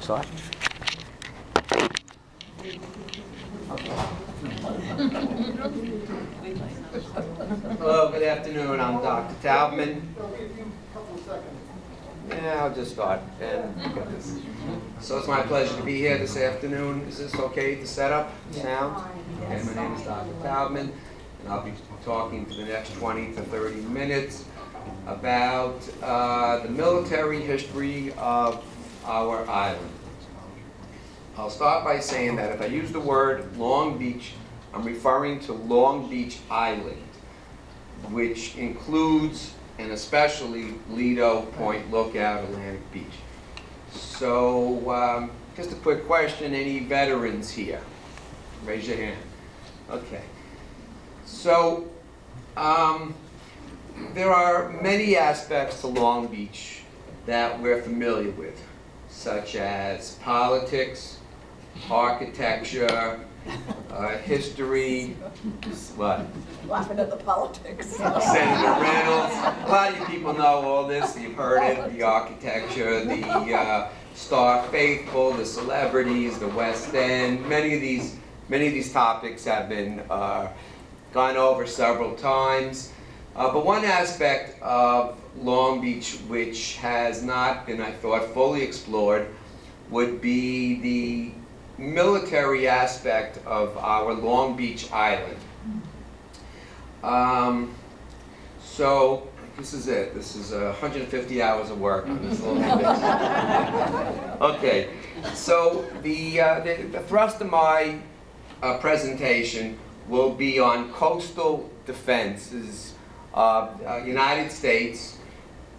Start. Hello, good afternoon. I'm Dr. Taubman. Yeah, I'll just start and get this. So it's my pleasure to be here this afternoon. Is this okay to set up? Sound? Okay, my name is Dr. Taubman, and I'll be talking for the next 20 to 30 minutes about the military history of our island. I'll start by saying that if I use the word Long Beach, I'm referring to Long Beach Island, which includes and especially Lido Point Lookout, Atlantic Beach. So just a quick question, any veterans here? Raise your hand. Okay. So there are many aspects to Long Beach that we're familiar with, such as politics, architecture, history, what? Laughing at the politics. Senator Reynolds. A lot of you people know all this. You've heard it, the architecture, the Star Faithful, the celebrities, the West End. Many of these topics have been gone over several times. But one aspect of Long Beach which has not been, I thought, fully explored would be the military aspect of our Long Beach Island. So this is it. This is 150 hours of work on this little bit. Okay, so the thrust of my presentation will be on coastal defenses of United States,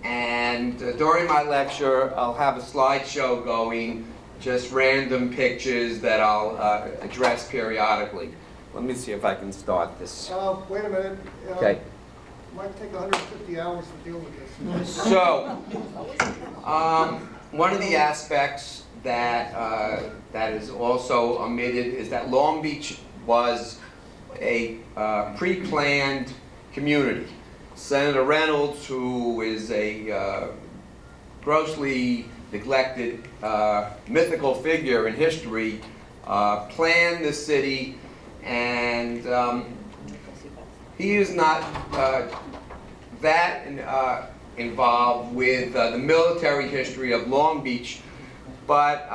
and during my lecture I'll have a slideshow going, just random pictures that I'll address periodically. Let me see if I can start this. Wait a minute. Okay. Might take 150 hours to deal with this. So, one of the aspects that that is also omitted is that Long Beach was a pre-planned community. Senator Reynolds, who is a grossly neglected mythical figure in history, planned the city, and he is not that involved with the military history of Long Beach. But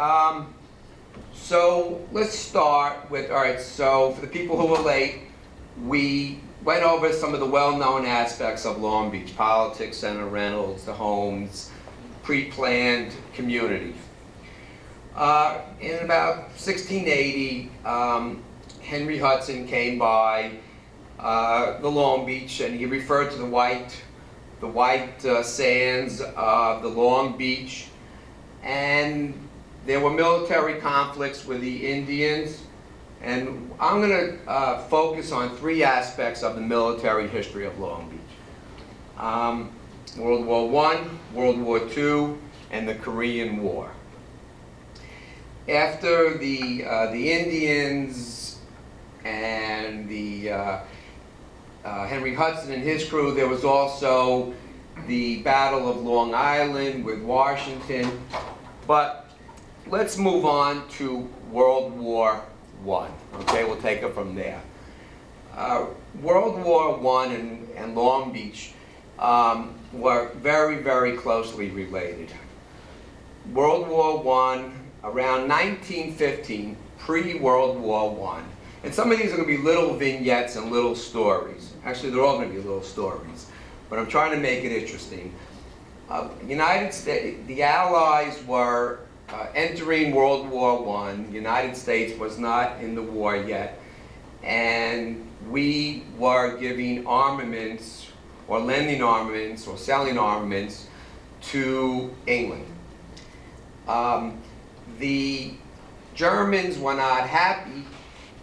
so let's start with, all right, so for the people who were late, we went over some of the well-known aspects of Long Beach: politics, Senator Reynolds, the homes, pre-planned community. In about 1680, Henry Hudson came by the Long Beach, and he referred to the white sands of the Long Beach, and there were military conflicts with the Indians. And I'm going to focus on three aspects of the military history of Long Beach: World War I, World War II, and the Korean War. After the Indians and the Henry Hudson and his crew, there was also the Battle of Long Island with Washington. But let's move on to World War I. Okay, we'll take it from there. World War I and Long Beach were very, very closely related. World War I, around 1915, pre-World War I, and some of these are going to be little vignettes and little stories. Actually, they're all going to be little stories, but I'm trying to make it interesting. United States, the Allies were entering World War I. The United States was not in the war yet, and we were giving armaments, or lending armaments, or selling armaments to England. The Germans were not happy,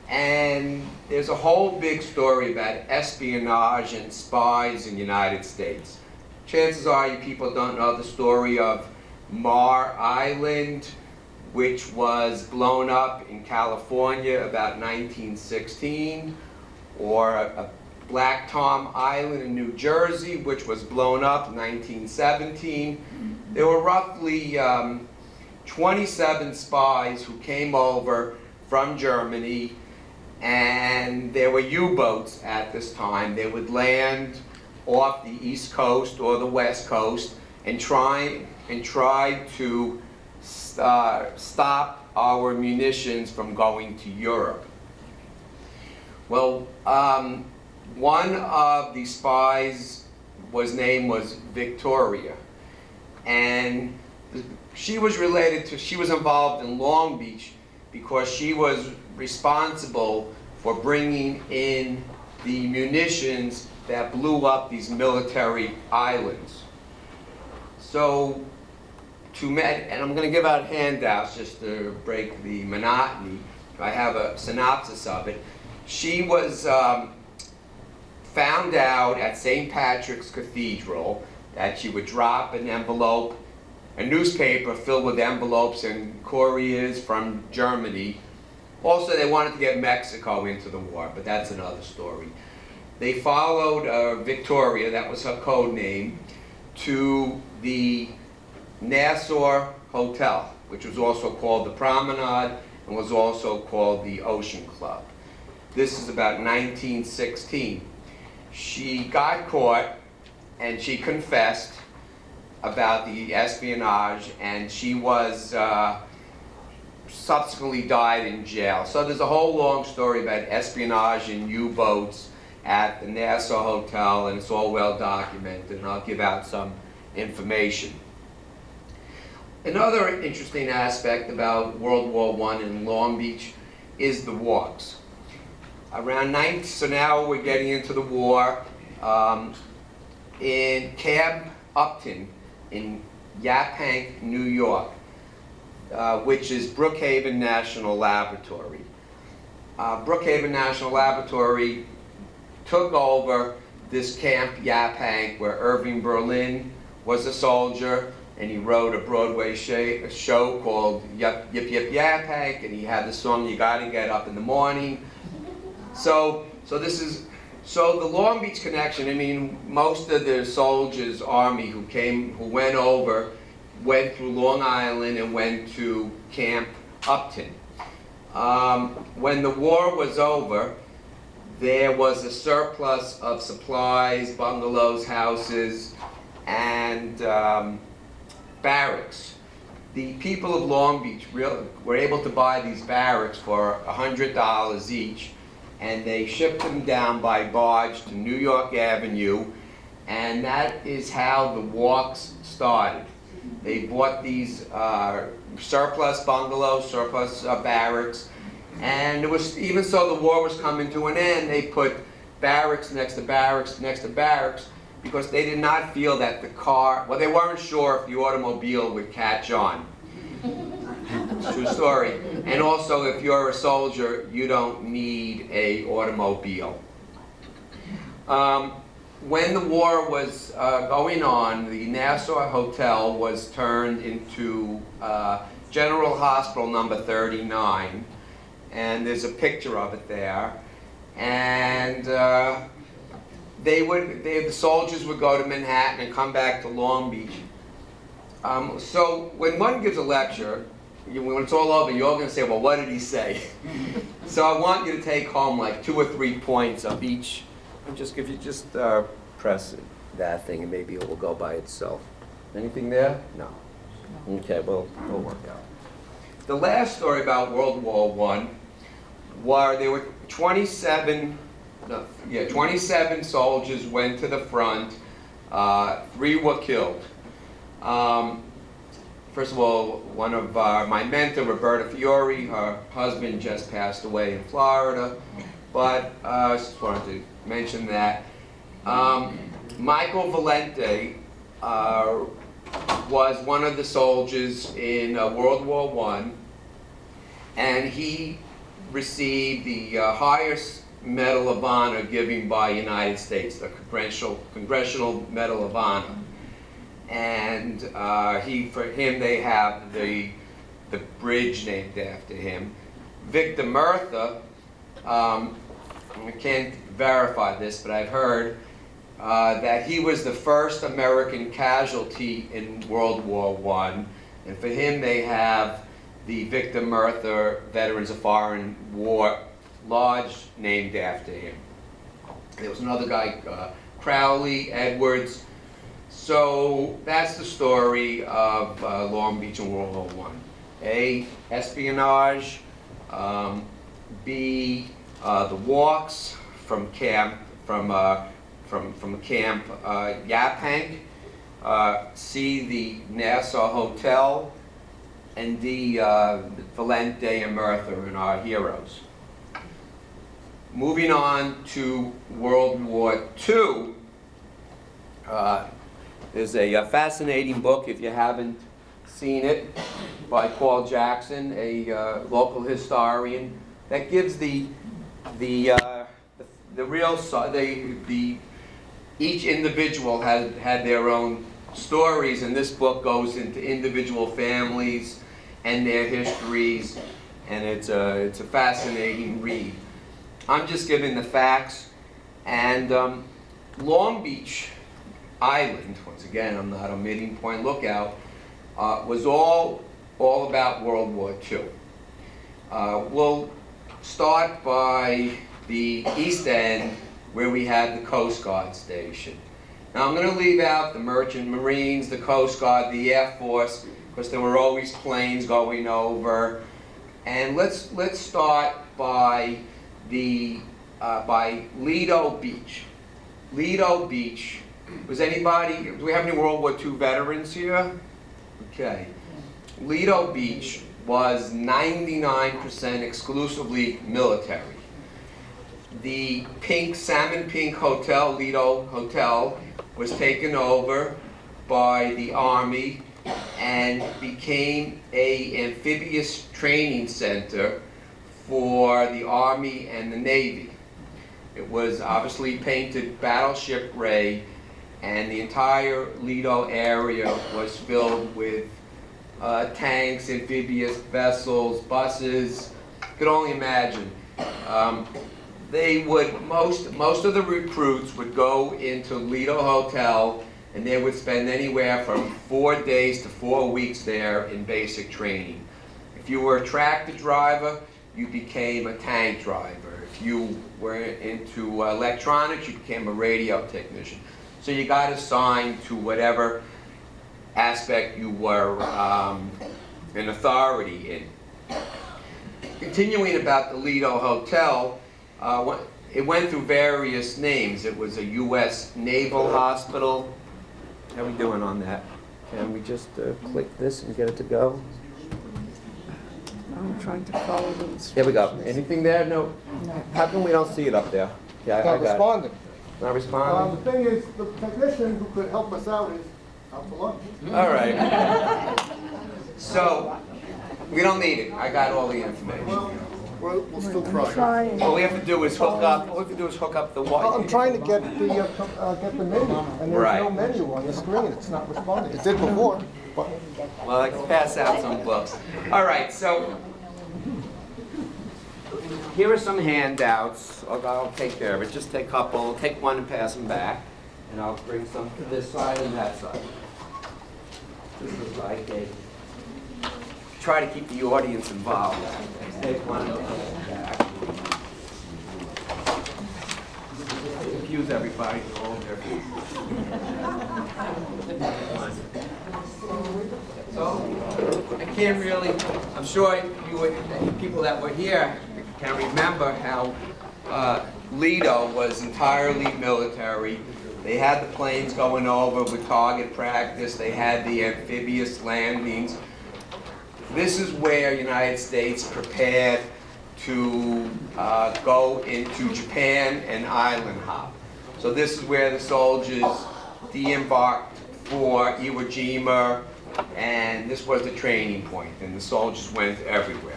and there's a whole big story about espionage and spies in the United States. Chances are you people don't know the story of Mar Island, which was blown up in California about 1916, or a Black Tom Island in New Jersey, which was blown up in 1917. There were roughly 27 spies who came over from Germany, and there were U-boats at this time. They would land off the East Coast or the West Coast and try to stop our munitions from going to Europe. Well, one of the spies was Victoria, and she was involved in Long Beach because she was responsible for bringing in the munitions that blew up these military islands. So, and I'm going to give out handouts just to break the monotony. I have a synopsis of it. She was found out at St. Patrick's Cathedral that she would drop an envelope, a newspaper filled with envelopes and couriers from Germany. Also, they wanted to get Mexico into the war, but that's another story. They followed Victoria, that was her code name, to the Nassau Hotel, which was also called the Promenade and was also called the Ocean Club. This is about 1916. She got caught and she confessed about the espionage, and she was subsequently died in jail. So there's a whole long story about espionage and U-boats at the Nassau Hotel, and it's all well documented, and I'll give out some information. Another interesting aspect about World War I in Long Beach is the walks. So now we're getting into the war. In Camp Upton in Yaphank, New York, which is Brookhaven National Laboratory. Brookhaven National Laboratory took over this Camp Yaphank, where Irving Berlin was a soldier, and he wrote a Broadway show called Yip Yip Yip Yaphank, and he had the song "You Gotta Get Up in the Morning." So the Long Beach connection. I mean, most of the soldiers' army who went over, went through Long Island and went to Camp Upton. When the war was over, there was a surplus of supplies, bungalows, houses, and barracks. The people of Long Beach were able to buy these barracks for $100 each, and they shipped them down by barge to New York Avenue, and that is how the walks started. They bought these surplus bungalows, surplus barracks, and it was, even so the war was coming to an end, they put barracks next to barracks next to barracks, because they did not feel that they weren't sure if the automobile would catch on. True story. And also, if you're a soldier, you don't need an automobile. When the war was going on, the Nassau Hotel was turned into General Hospital number 39, and there's a picture of it there. And the soldiers would go to Manhattan and come back to Long Beach. So when one gives a lecture, when it's all over, you're all going to say, well, what did he say? So I want you to take home like 2 or 3 points of each. And just press that thing and maybe it will go by itself. Anything there? No. Okay, well, we'll work out. The last story about World War I was there were 27 soldiers went to the front. 3 were killed. First of all, one of my mentor, Roberta Fiore, her husband just passed away in Florida, but I just wanted to mention that. Michael Valente was one of the soldiers in World War I, and he received the highest Medal of Honor given by United States, the Congressional Medal of Honor. And for him, they have the bridge named after him. Victor Murtha, I can't verify this, but I've heard that he was the first American casualty in World War I. And for him, they have the Victor Murtha Veterans of Foreign War Lodge named after him. There was another guy, Crowley, Edwards. So that's the story of Long Beach in World War I. A, espionage. B, the walks from camp Yaphank. C, the Nassau Hotel. And D, Valente and Murtha and our heroes. Moving on to World War II, there's a fascinating book, if you haven't seen it, by Paul Jackson, a local historian, that gives the real each individual had their own stories, and this book goes into individual families and their histories, and it's a fascinating read. I'm just giving the facts, and Long Beach Island, once again, I'm not omitting Point Lookout, was all about World War II. We'll start by the East End, where we had the Coast Guard station. Now I'm going to leave out the Merchant Marines, the Coast Guard, the Air Force, because there were always planes going over. And let's start by Lido Beach. Lido Beach. Was anybody? Do we have any World War II veterans here? Okay. Lido Beach was 99% exclusively military. The salmon pink hotel, Lido Hotel, was taken over by the Army and became an amphibious training center for the Army and the Navy. It was obviously painted battleship gray, and the entire Lido area was filled with tanks, amphibious vessels, buses. You could only imagine. Most of the recruits would go into Lido Hotel, and they would spend anywhere from 4 days to 4 weeks there in basic training. If you were a tractor driver, you became a tank driver. If you were into electronics, you became a radio technician. So you got assigned to whatever aspect you were an authority in. Continuing about the Lido Hotel, it went through various names. It was a U.S. Naval Hospital. How are we doing on that? Can we just click this and get it to go? I'm trying to follow the instructions. Here we go. Anything there? No. How come we don't see it up there? Yeah, I Not got responding. it. Not responding? The thing is, the technician who could help us out is out for lunch. All right. So, we don't need it. I got all the information. Well, we'll still try. Trying. All we have to do is hook up. All we have to do is hook up the Well, I'm white. trying to get the menu, and there's Right. no menu on the screen. It's not responding. It did before, but Well, I can pass out some books. All right. So, here are some handouts. I'll take care of it. Just take a couple. Take one and pass them back, and I'll bring some to this side and that side. This is like a. Try to keep the audience involved. Take one and pass it back. Confuse everybody. They're all different. So, I can't really, I'm sure people that were here can remember how Lido was entirely military. They had the planes going over with target practice. They had the amphibious landings. This is where United States prepared to go into Japan and island hop. So this is where the soldiers de-embarked for Iwo Jima, and this was the training point, and the soldiers went everywhere.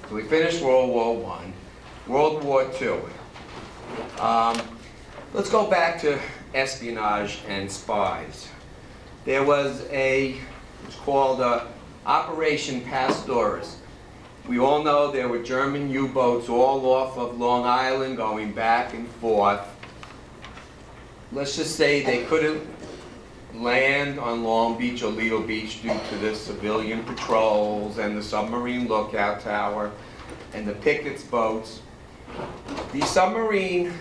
So we finished World War I. World War II. Let's go back to espionage and spies. There was it was called Operation Pastorius. We all know there were German U-boats all off of Long Island going back and forth. Let's just say they couldn't land on Long Beach or Lido Beach due to the civilian patrols and the submarine lookout tower and the pickets boats. The submarine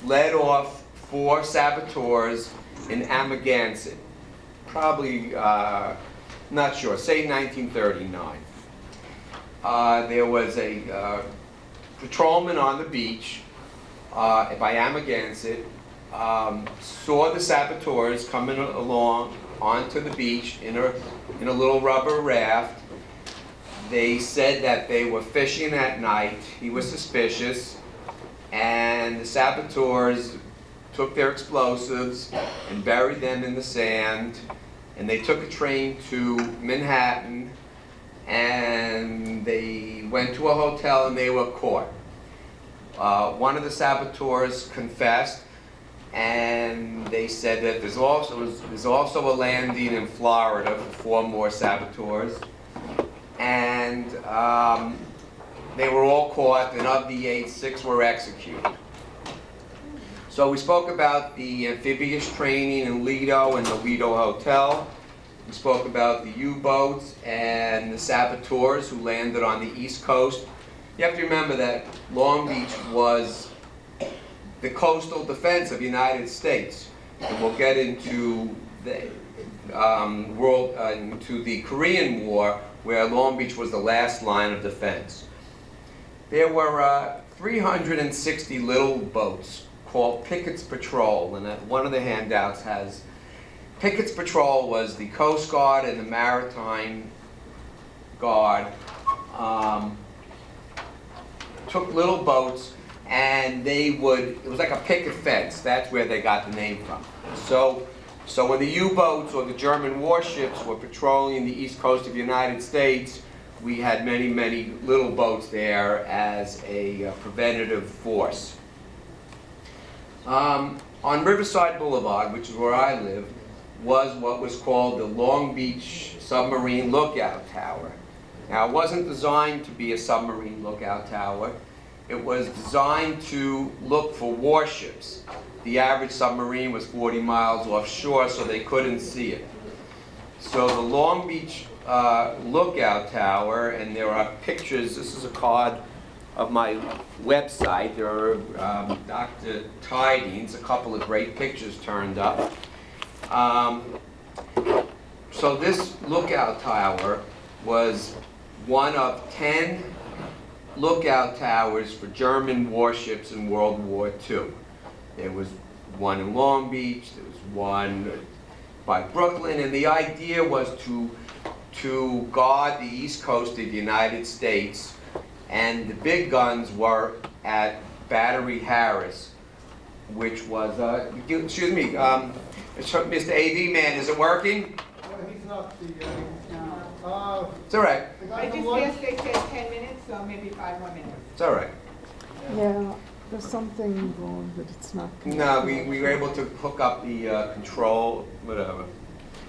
led off 4 saboteurs in Amagansett, probably, not sure, say 1939. There was a patrolman on the beach by Amagansett, saw the saboteurs coming along onto the beach in a little rubber raft. They said that they were fishing at night. He was suspicious, and the saboteurs took their explosives and buried them in the sand, and they took a train to Manhattan, and they went to a hotel and they were caught. One of the saboteurs confessed, and they said that there's also a landing in Florida for 4 more saboteurs, and they were all caught, and of the 8, 6 were executed. So we spoke about the amphibious training in Lido and the Lido Hotel. We spoke about the U-boats and the saboteurs who landed on the East Coast. You have to remember that Long Beach was the coastal defense of the United States. And we'll get into the into the Korean War, where Long Beach was the last line of defense. There were 360 little boats called Pickett's Patrol, and one of the handouts has Pickett's Patrol was the Coast Guard and the Maritime Guard. Took little boats, and it was like a picket fence. That's where they got the name from. So when the U-boats or the German warships were patrolling the east coast of the United States, we had many, many little boats there as a preventative force. On Riverside Boulevard, which is where I live, was what was called the Long Beach Submarine Lookout Tower. Now, it wasn't designed to be a submarine lookout tower. It was designed to look for warships. The average submarine was 40 miles offshore, so they couldn't see it. So the Long Beach Lookout Tower, and there are pictures. This is a card of my website. There are Dr. Tidings, a couple of great pictures turned up. So this lookout tower was one of 10 lookout towers for German warships in World War II. There was one in Long Beach, there was one by Brooklyn, and the idea was to guard the east coast of the United States, and the big guns were at Battery Harris, which was, excuse me, Mr. AV man, is it working? He's not the, It's all right. the guy I from just lunch. guessed they said 10 minutes, so maybe 5 more minutes. It's all right. Yeah, there's something wrong, but it's not. No, we were able to hook up the control, whatever.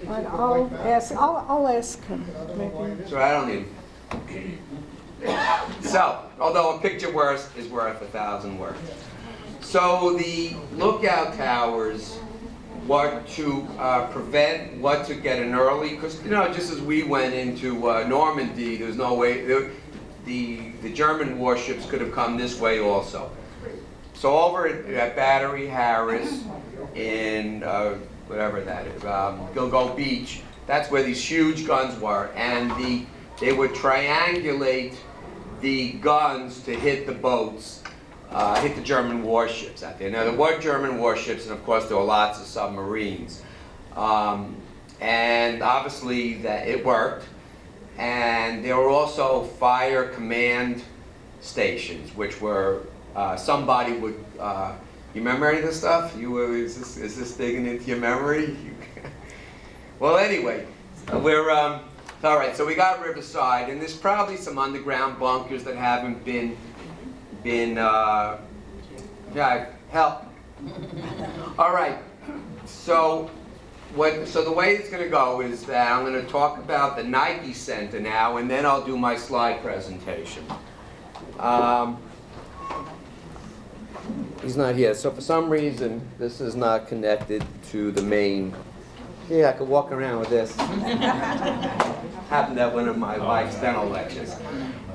But I'll ask him, I don't know why it maybe. is. So I don't need. So, although a picture is worth 1,000 words. So the lookout towers were to prevent what to get an early, because just as we went into Normandy, there's no way the German warships could have come this way also. So over at Battery Harris in whatever that is, Gilgo Beach, that's where these huge guns were, and they would triangulate the guns to hit the boats, hit the German warships out there. Now there were German warships, and of course there were lots of submarines, and obviously that it worked. And there were also fire command stations, which were somebody would. You remember any of this stuff? Is this digging into your memory? Well, anyway, we're all right. So we got Riverside, and there's probably some underground bunkers that haven't been help. All right. So the way it's going to go is that I'm going to talk about the Nike Center now, and then I'll do my slide presentation. he's not here. So for some reason, this is not connected to the main. Yeah, I could walk around with this. Happened at one of my wife's dental lectures.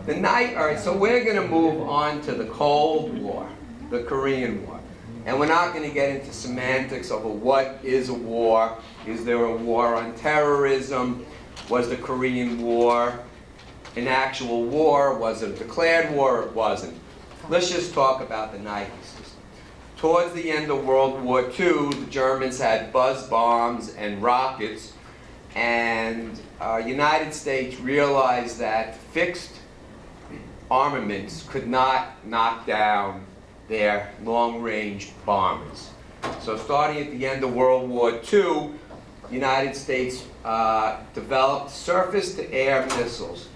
All right, so we're going to move on to the Cold War, the Korean War. And we're not going to get into semantics over what is a war. Is there a war on terrorism? Was the Korean War an actual war? Was it a declared war? It wasn't. Let's just talk about the Nike system. Towards the end of World War II, the Germans had buzz bombs and rockets, and United States realized that fixed armaments could not knock down their long-range bombers. So starting at the end of World War II, the United States developed surface-to-air missiles.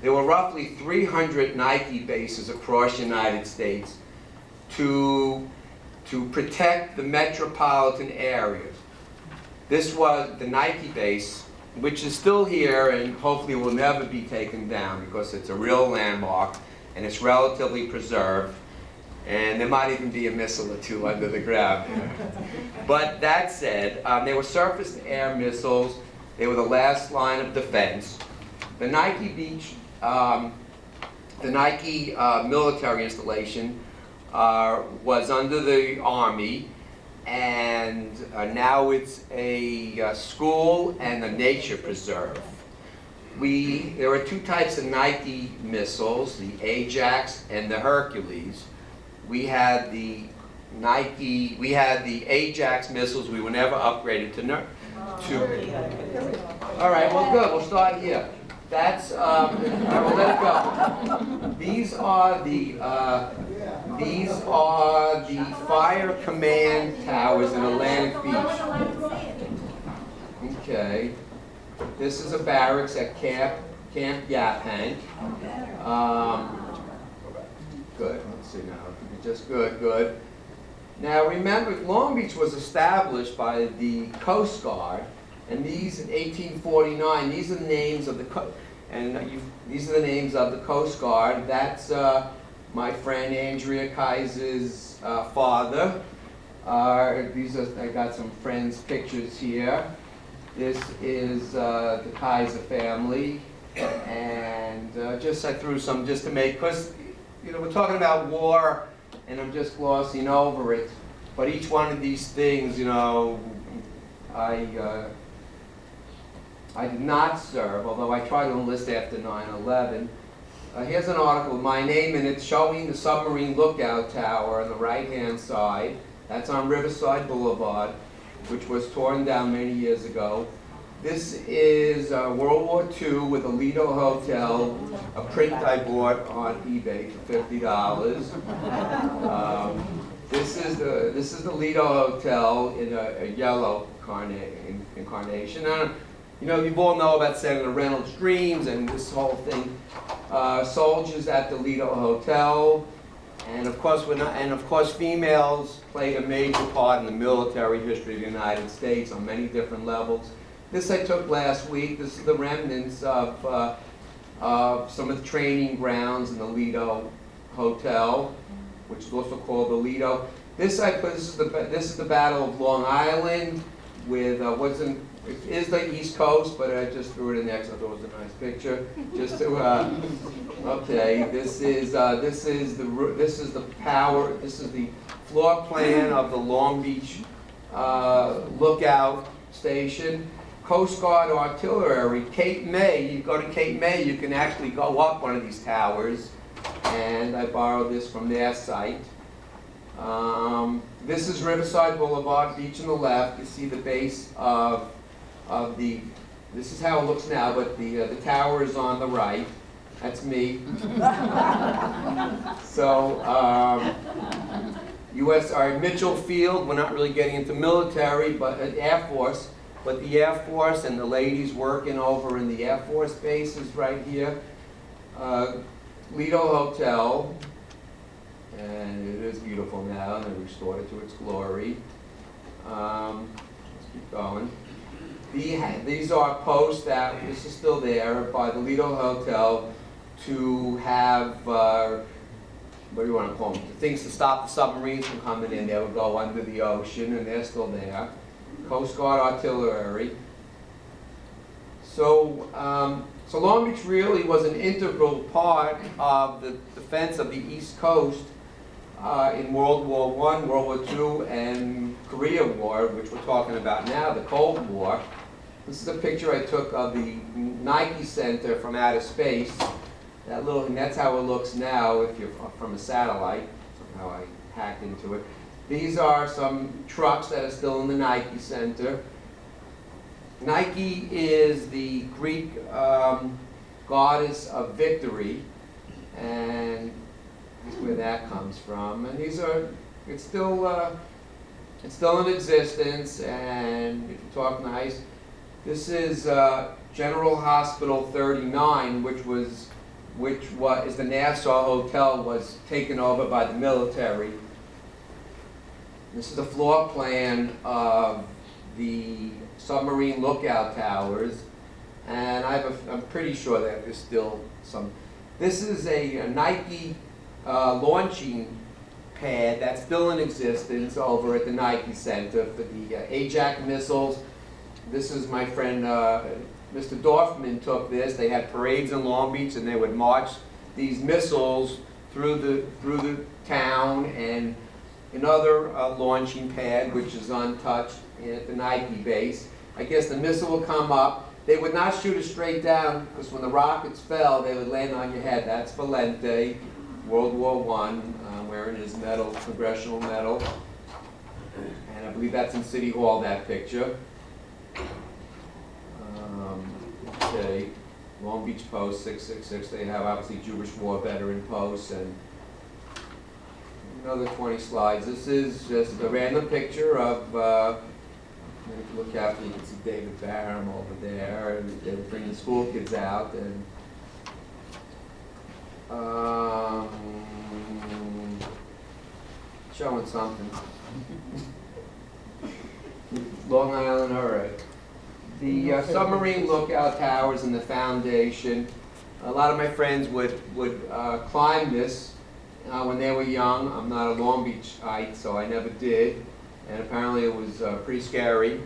There were roughly 300 Nike bases across the United States to protect the metropolitan areas. This was the Nike base, which is still here and hopefully will never be taken down because it's a real landmark and it's relatively preserved. And there might even be a missile or two under the ground there. But that said, they were surface-to-air missiles. They were the last line of defense. The Nike military installation was under the Army, and now it's a school and a nature preserve. There are two types of Nike missiles, the Ajax and the Hercules. We had the Ajax missiles. We were never upgraded to. All right, well, good. We'll start here. That's. All right, we'll let it go. These are the fire command towers in Atlantic Beach. Okay. This is a barracks at Camp Yaphank. Good. Let's see now. Just good. Now remember, Long Beach was established by the Coast Guard, and these in 1849. These are the names of the these are the names of the Coast Guard. That's my friend Andrea Kaiser's father. I got some friends' pictures here. This is the Kaiser family, and I threw some just to make, because we're talking about war, and I'm just glossing over it. But each one of these things, I did not serve, although I tried to enlist after 9/11. Here's an article with my name in it showing the Submarine lookout tower on the right-hand side. That's on Riverside Boulevard, which was torn down many years ago. This is World War II with the Lido Hotel, a print I bought on eBay for $50. This is the Lido Hotel in a yellow incarnation. You all know about Senator Reynolds' dreams and this whole thing. Soldiers at the Lido Hotel, and of course females played a major part in the military history of the United States on many different levels. This I took last week. This is the remnants of some of the training grounds in the Lido Hotel, which is also called the Lido. This is the Battle of Long Island with it is the East Coast, but I just threw it in there because I thought it was a nice picture. Just to okay, this is the floor plan of the Long Beach lookout station. Coast Guard artillery, Cape May. You go to Cape May, you can actually go up one of these towers, and I borrowed this from their site. This is Riverside Boulevard, beach on the left. You see the base of this is how it looks now, but the tower is on the right. That's me. So, Mitchell Field, we're not really getting into military, but Air Force. But the Air Force and the ladies working over in the Air Force base is right here. Lido Hotel, and it is beautiful now, and they restored it to its glory. Let's keep going. These are posts that, this is still there, by the Lido Hotel to have what do you want to call them? The things to stop the submarines from coming in. They would go under the ocean, and they're still there. Coast Guard artillery. So, so Long Beach really was an integral part of the defense of the East Coast in World War I, World War II, and Korea War, which we're talking about now, the Cold War. This is a picture I took of the Nike Center from outer space. That little, and that's how it looks now if you're from a satellite. Somehow I hacked into it. These are some trucks that are still in the Nike Center. Nike is the Greek goddess of victory, and that's where that comes from. And these are, it's still in existence. And if you talk nice, this is General Hospital 39, which is the Nassau Hotel, was taken over by the military. This is a floor plan of the submarine lookout towers, and I'm pretty sure that there's still some. This is a Nike launching pad that's still in existence over at the Nike Center for the Ajax missiles. This is my friend Mr. Dorfman took this. They had parades in Long Beach, and they would march these missiles through the town, and another launching pad, which is untouched at the Nike base. I guess the missile would come up. They would not shoot it straight down, because when the rockets fell, they would land on your head. That's Valente, World War I, wearing his medal, congressional medal. And I believe that's in City Hall, that picture. Okay, Long Beach Post 666. They have obviously Jewish war veteran posts, and another 20 slides. This is just a random picture of, if you look after, you can see David Barham over there. They were bringing the school kids out, and showing something. Long Island, all right. The submarine lookout towers and the foundation. A lot of my friends would climb this when they were young. I'm not a Long Beachite, so I never did. And apparently it was pretty scary.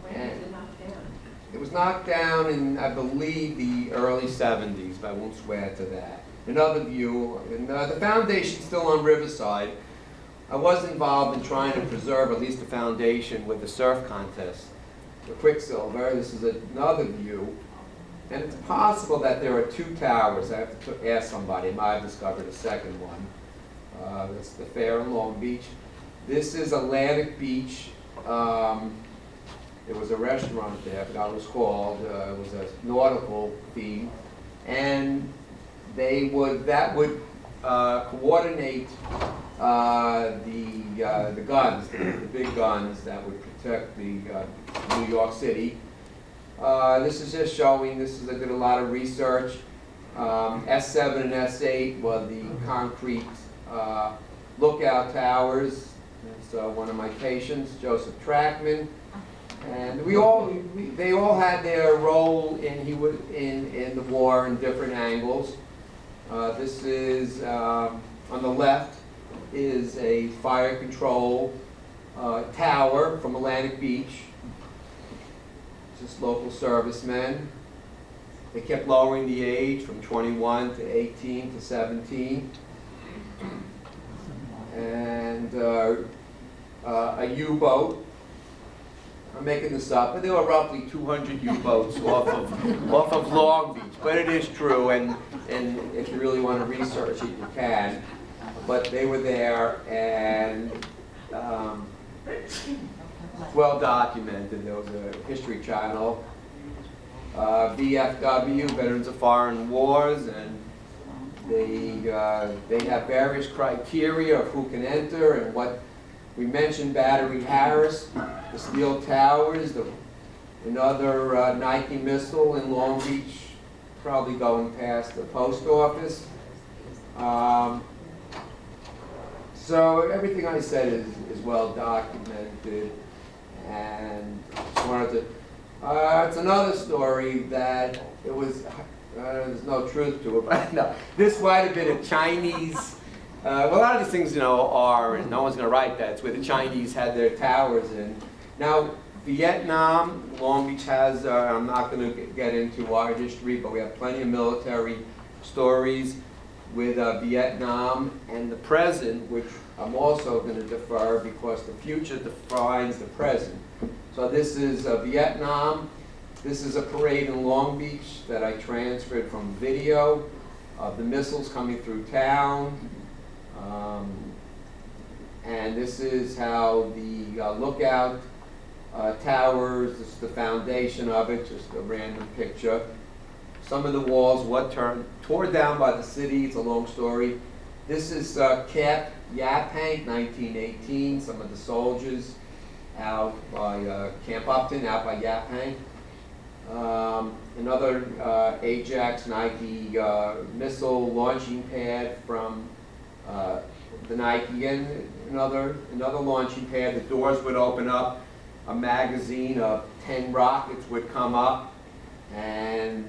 When was it knocked down? It was knocked down in, I believe, the early 70s, but I won't swear to that. Another view, and the foundation's still on Riverside. I was involved in trying to preserve at least the foundation with the surf contest. The Quicksilver, this is another view. And it's possible that there are two towers. I have to ask somebody. I might have discovered a second one. That's the fair in Long Beach. This is Atlantic Beach. There was a restaurant there, I forgot what it was called. It was a nautical theme. And that would coordinate the guns, the big guns that would protect the New York City. This is just showing, I did a lot of research. S7 and S8 were the concrete lookout towers. So one of my patients, Joseph Trackman, and they all had their role in the war in different angles. This is on the left is a fire control tower from Atlantic Beach. Just local servicemen. They kept lowering the age from 21 to 18 to 17. And a U-boat. I'm making this up, but there were roughly 200 U-boats off of Long Beach. But it is true, and if you really want to research it, you can. But they were there, and well documented. There was a History Channel, VFW, Veterans of Foreign Wars, and they have various criteria of who can enter and what. We mentioned Battery Harris, the steel towers, another Nike missile in Long Beach, probably going past the post office. So everything I said is well documented, and just wanted to. It's another story that it was. There's no truth to it, but no. This might have been a Chinese a lot of these things, are, and no one's going to write that. It's where the Chinese had their towers in. Now, Vietnam, Long Beach has, I'm not going to get into our history, but we have plenty of military stories with Vietnam and the present, which I'm also going to defer because the future defines the present. So this is Vietnam. This is a parade in Long Beach that I transferred from video of the missiles coming through town. And this is how the lookout towers, this is the foundation of it, just a random picture. Some of the walls were torn down by the city, it's a long story. This is Camp Yaphank, 1918, some of the soldiers out by Camp Upton, out by Yaphank. Another Ajax Nike missile launching pad from the Nike, and another launching pad. The doors would open up, a magazine of 10 rockets would come up, and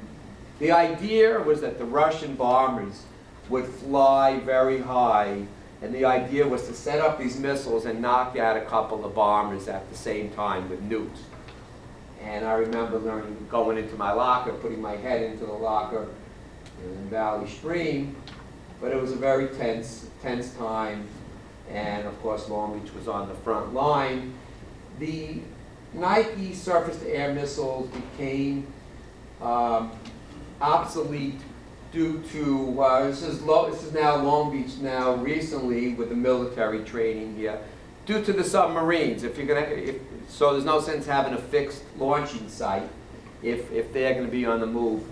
the idea was that the Russian bombers would fly very high, and the idea was to set up these missiles and knock out a couple of bombers at the same time with nukes. And I remember going into my locker, putting my head into the locker in Valley Stream, but it was a very tense time, and of course Long Beach was on the front line. The Nike surface-to-air missiles became obsolete due to, this is now Long Beach now recently with the military training here, due to the submarines. So there's no sense having a fixed launching site if they're going to be on the move.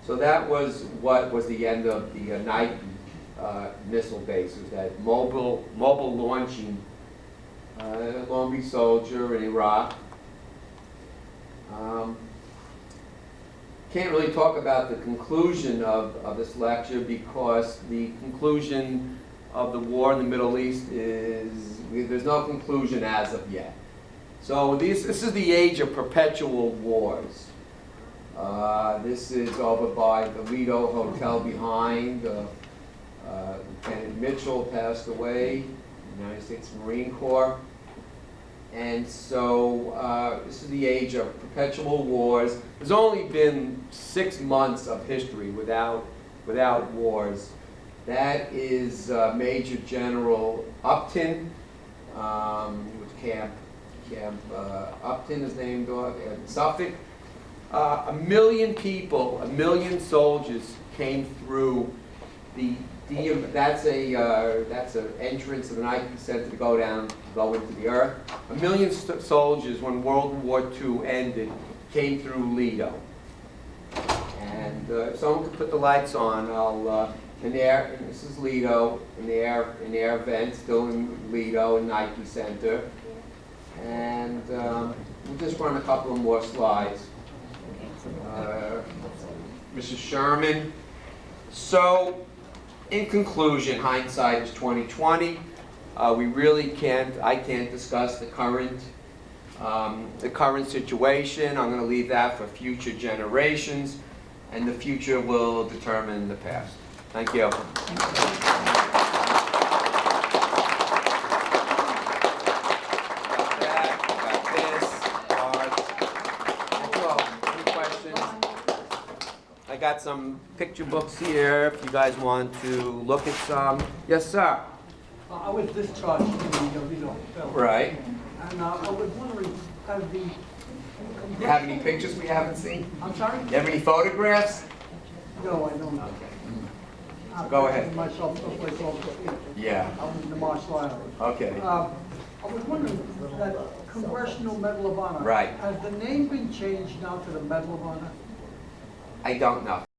So that was what was the end of the Nike missile bases, that mobile launching. Long Beach soldier in Iraq. Can't really talk about the conclusion of this lecture because the conclusion of the war in the Middle East is, there's no conclusion as of yet. So this is the age of perpetual wars. This is over by the Lido Hotel behind. Lieutenant Mitchell passed away, United States Marine Corps. And so this is the age of perpetual wars. There's only been 6 months of history without wars. That is Major General Upton, with Camp Upton is named in Suffolk. 1 million people, 1 million soldiers came through that's an entrance of the Nike Center to go into the earth. 1 million soldiers, when World War II ended, came through Lido. And if someone could put the lights on, this is Lido, an air vent, still in Lido and Nike Center. And we'll just run a couple of more slides. Mrs. Sherman. So, in conclusion, hindsight is 20/20. I can't discuss the current situation. I'm going to leave that for future generations, and the future will determine the past. Thank you. I got some picture books here if you guys want to look at some. Yes, sir. I was discharged from the Lido Hotel. Right. And I was wondering, have the... You have any pictures we haven't seen? I'm sorry? You have any photographs? No, I don't. So go ahead. Myself someplace over here. Yeah. I was in the martial arts. Okay. I was wondering, that Congressional Medal of Honor. Right. Has the name been changed now to the Medal of Honor? I don't know.